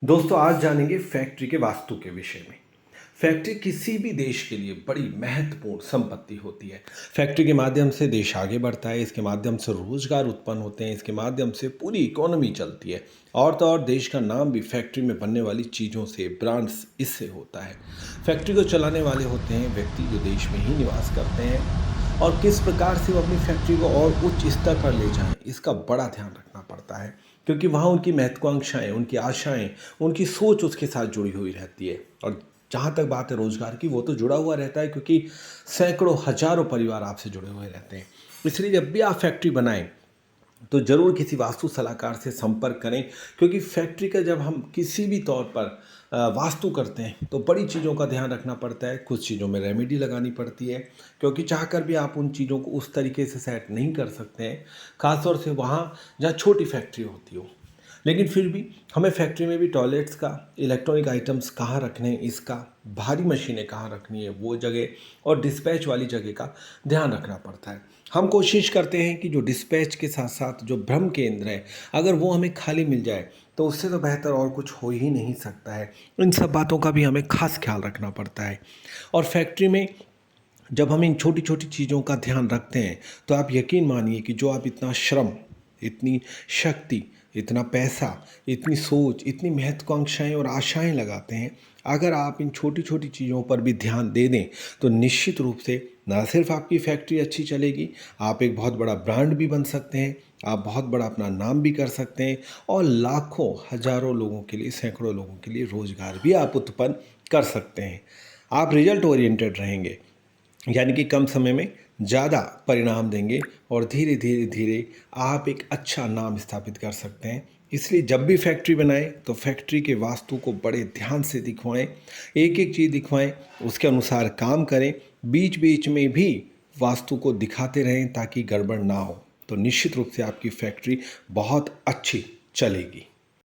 दोस्तों आज जानेंगे फैक्ट्री के वास्तु के विषय में। फैक्ट्री किसी भी देश के लिए बड़ी महत्वपूर्ण संपत्ति होती है। फैक्ट्री के माध्यम से देश आगे बढ़ता है, इसके माध्यम से रोजगार उत्पन्न होते हैं, इसके माध्यम से पूरी इकोनॉमी चलती है। और तो और देश का नाम भी फैक्ट्री में बनने वाली चीज़ों से, ब्रांड्स इससे होता है। फैक्ट्री को चलाने वाले होते हैं व्यक्ति जो देश में ही निवास करते हैं, और किस प्रकार से वो अपनी फैक्ट्री को और उच्च स्तर पर ले जाएं, इसका बड़ा ध्यान रखना पड़ता है। क्योंकि वहाँ उनकी महत्वाकांक्षाएं, उनकी आशाएं, उनकी सोच उसके साथ जुड़ी हुई रहती है। और जहाँ तक बात है रोजगार की, वो तो जुड़ा हुआ रहता है, क्योंकि सैकड़ों हजारों परिवार आपसे जुड़े हुए रहते हैं। इसलिए जब भी आप फैक्ट्री बनाएं तो ज़रूर किसी वास्तु सलाहकार से संपर्क करें। क्योंकि फैक्ट्री का जब हम किसी भी तौर पर वास्तु करते हैं तो बड़ी चीज़ों का ध्यान रखना पड़ता है, कुछ चीज़ों में रेमेडी लगानी पड़ती है। क्योंकि चाहकर भी आप उन चीज़ों को उस तरीके से सेट नहीं कर सकते हैं, ख़ासतौर से वहाँ जहाँ छोटी फैक्ट्री होती हो। लेकिन फिर भी हमें फैक्ट्री में भी टॉयलेट्स का, इलेक्ट्रॉनिक आइटम्स कहाँ रखने हैं इसका, भारी मशीनें कहाँ रखनी है वो जगह, और डिस्पैच वाली जगह का ध्यान रखना पड़ता है। हम कोशिश करते हैं कि जो डिस्पैच के साथ साथ जो भ्रम केंद्र है, अगर वो हमें खाली मिल जाए तो उससे तो बेहतर और कुछ हो ही नहीं सकता है। इन सब बातों का भी हमें खास ख्याल रखना पड़ता है। और फैक्ट्री में जब हम इन छोटी छोटी चीज़ों का ध्यान रखते हैं तो आप यकीन मानिए कि जो आप इतना श्रम, इतनी शक्ति, इतना पैसा, इतनी सोच, इतनी महत्वाकांक्षाएं और आशाएं लगाते हैं, अगर आप इन छोटी छोटी चीज़ों पर भी ध्यान दे दें तो निश्चित रूप से न सिर्फ आपकी फैक्ट्री अच्छी चलेगी, आप एक बहुत बड़ा ब्रांड भी बन सकते हैं, आप बहुत बड़ा अपना नाम भी कर सकते हैं, और लाखों हजारों लोगों के लिए, सैकड़ों लोगों के लिए रोज़गार भी आप उत्पन्न कर सकते हैं। आप रिजल्ट ओरिएंटेड रहेंगे, यानी कि कम समय में ज़्यादा परिणाम देंगे, और धीरे धीरे धीरे आप एक अच्छा नाम स्थापित कर सकते हैं। इसलिए जब भी फैक्ट्री बनाएं तो फैक्ट्री के वास्तु को बड़े ध्यान से दिखवाएं, एक एक चीज़ दिखवाएं, उसके अनुसार काम करें। बीच बीच में भी वास्तु को दिखाते रहें ताकि गड़बड़ ना हो। तो निश्चित रूप से आपकी फैक्ट्री बहुत अच्छी चलेगी।